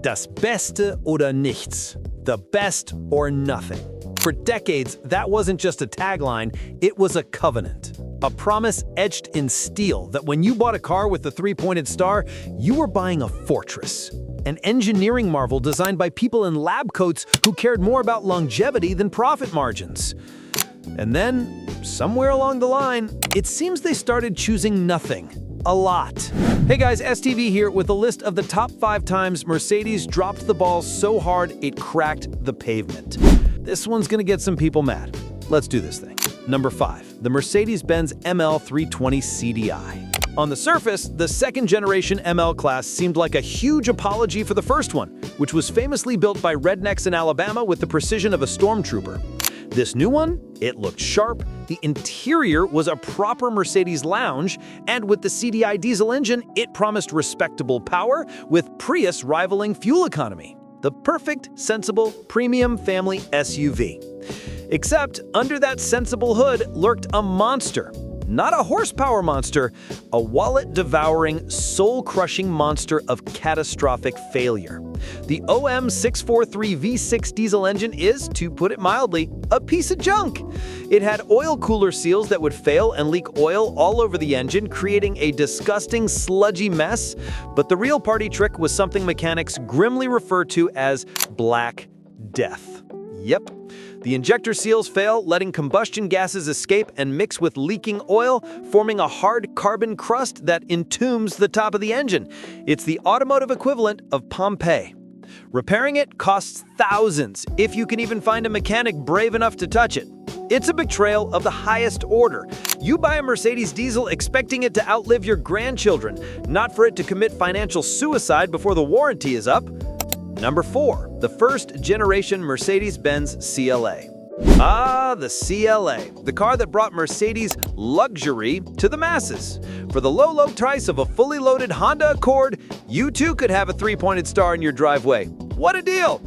Das Beste oder nichts. The best or nothing. For decades, that wasn't just a tagline, it was a covenant. A promise etched in steel that when you bought a car with the three-pointed star, you were buying a fortress. An engineering marvel designed by people in lab coats who cared more about longevity than profit margins. And then, somewhere along the line, it seems they started choosing nothing. A lot. Hey guys, STV here with a list of the top 5 times Mercedes dropped the ball so hard it cracked the pavement. This one's gonna get some people mad. Let's do this thing. Number 5, the Mercedes-Benz ML320 CDI. On the surface, the second-generation ML class seemed like a huge apology for the first one, which was famously built by rednecks in Alabama with the precision of a stormtrooper. This new one, it looked sharp, the interior was a proper Mercedes lounge, and with the CDI diesel engine, it promised respectable power with Prius rivaling fuel economy. The perfect, sensible, premium family SUV. Except, under that sensible hood lurked a monster. Not a horsepower monster, a wallet-devouring, soul-crushing monster of catastrophic failure. The OM643 V6 diesel engine is, to put it mildly, a piece of junk. It had oil cooler seals that would fail and leak oil all over the engine, creating a disgusting, sludgy mess. But the real party trick was something mechanics grimly refer to as Black Death. Yep. The injector seals fail, letting combustion gases escape and mix with leaking oil, forming a hard carbon crust that entombs the top of the engine. It's the automotive equivalent of Pompeii. Repairing it costs thousands, if you can even find a mechanic brave enough to touch it. It's a betrayal of the highest order. You buy a Mercedes diesel expecting it to outlive your grandchildren, not for it to commit financial suicide before the warranty is up. Number 4, the first-generation Mercedes-Benz CLA. Ah, the CLA, the car that brought Mercedes luxury to the masses. For the low price of a fully loaded Honda Accord, you too could have a three-pointed star in your driveway. What a deal!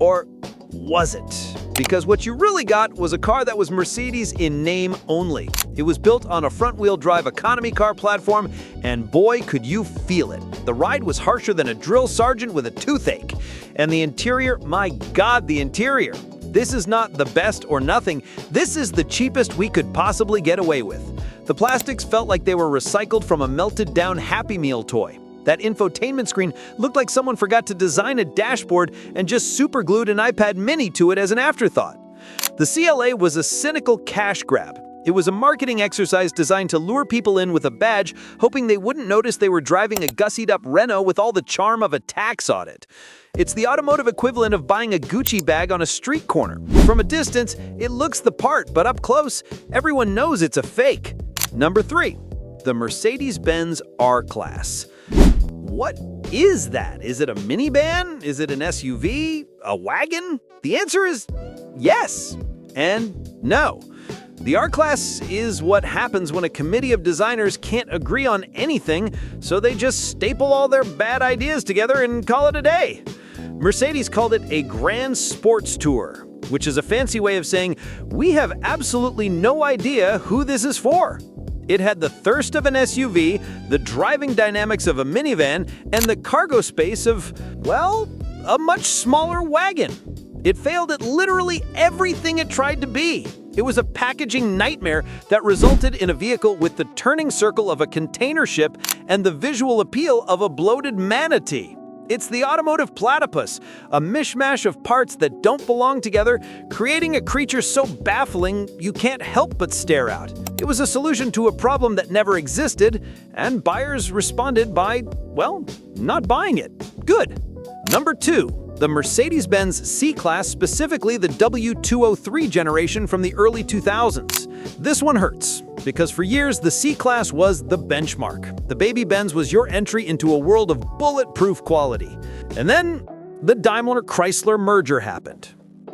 Or was it? Because what you really got was a car that was Mercedes in name only. It was built on a front-wheel drive economy car platform, and boy, could you feel it. The ride was harsher than a drill sergeant with a toothache. And the interior, my God, the interior. This is not the best or nothing. This is the cheapest we could possibly get away with. The plastics felt like they were recycled from a melted-down Happy Meal toy. That infotainment screen looked like someone forgot to design a dashboard and just superglued an iPad mini to it as an afterthought. The CLA was a cynical cash grab. It was a marketing exercise designed to lure people in with a badge, hoping they wouldn't notice they were driving a gussied-up Renault with all the charm of a tax audit. It's the automotive equivalent of buying a Gucci bag on a street corner. From a distance, it looks the part, but up close, everyone knows it's a fake. Number 3, the Mercedes-Benz R-Class. What is that? Is it a minivan? Is it an SUV? A wagon? The answer is yes and no. The R-Class is what happens when a committee of designers can't agree on anything, so they just staple all their bad ideas together and call it a day. Mercedes called it a Grand Sports Tour, which is a fancy way of saying, we have absolutely no idea who this is for. It had the thirst of an SUV, the driving dynamics of a minivan, and the cargo space of, well, a much smaller wagon. It failed at literally everything it tried to be. It was a packaging nightmare that resulted in a vehicle with the turning circle of a container ship and the visual appeal of a bloated manatee. It's the automotive platypus, a mishmash of parts that don't belong together, creating a creature so baffling you can't help but stare out. It was a solution to a problem that never existed, and buyers responded by, well, not buying it. Good. Number 2. The Mercedes-Benz C-Class, specifically the W203 generation from the early 2000s. This one hurts, because for years the C-Class was the benchmark. The baby Benz was your entry into a world of bulletproof quality. And then, the Daimler-Chrysler merger happened.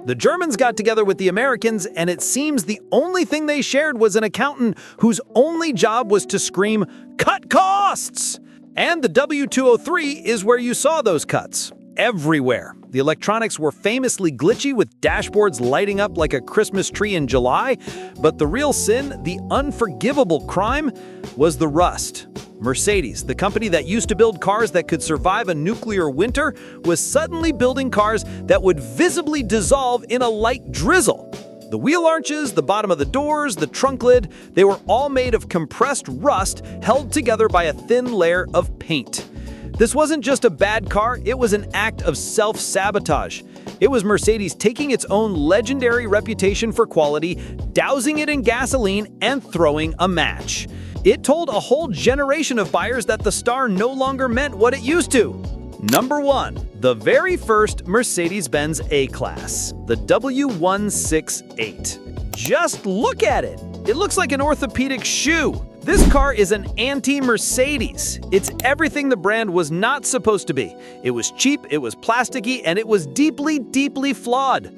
The Germans got together with the Americans, and it seems the only thing they shared was an accountant whose only job was to scream, "Cut costs!" And the W203 is where you saw those cuts. everywhere. The electronics were famously glitchy, with dashboards lighting up like a Christmas tree in July. But the real sin, the unforgivable crime, was the rust. Mercedes, the company that used to build cars that could survive a nuclear winter, was suddenly building cars that would visibly dissolve in a light drizzle. The wheel arches, the bottom of the doors, the trunk lid, they were all made of compressed rust held together by a thin layer of paint. This wasn't just a bad car, it was an act of self-sabotage. It was Mercedes taking its own legendary reputation for quality, dousing it in gasoline, and throwing a match. It told a whole generation of buyers that the star no longer meant what it used to. Number 1. The very first Mercedes-Benz A-Class, the W168. Just look at it! It looks like an orthopedic shoe. This car is an anti-Mercedes. It's everything the brand was not supposed to be. It was cheap, it was plasticky, and it was deeply, deeply flawed.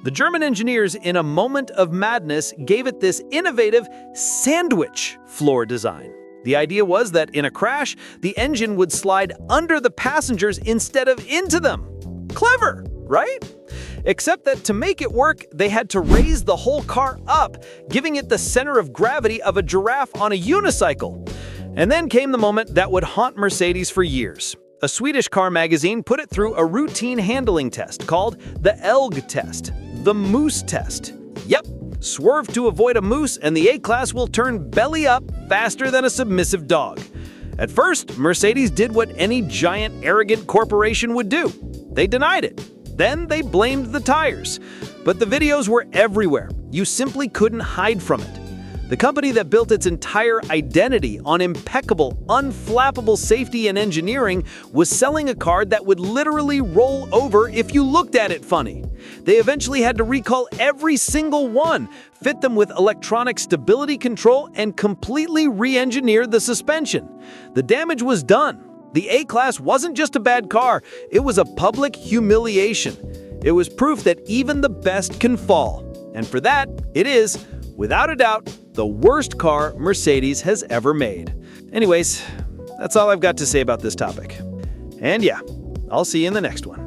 The German engineers, in a moment of madness, gave it this innovative sandwich floor design. The idea was that in a crash, the engine would slide under the passengers instead of into them. Clever, right? Except that to make it work, they had to raise the whole car up, giving it the center of gravity of a giraffe on a unicycle. And then came the moment that would haunt Mercedes for years. A Swedish car magazine put it through a routine handling test called the ELG test, the moose test. Yep, swerve to avoid a moose and the A-Class will turn belly up faster than a submissive dog. At first, Mercedes did what any giant, arrogant corporation would do. They denied it. Then they blamed the tires. But the videos were everywhere. You simply couldn't hide from it. The company that built its entire identity on impeccable, unflappable safety and engineering was selling a car that would literally roll over if you looked at it funny. They eventually had to recall every single one, fit them with electronic stability control, and completely re-engineer the suspension. The damage was done. The A-Class wasn't just a bad car, it was a public humiliation. It was proof that even the best can fall. And for that, it is, without a doubt, the worst car Mercedes has ever made. Anyways, that's all I've got to say about this topic. And yeah, I'll see you in the next one.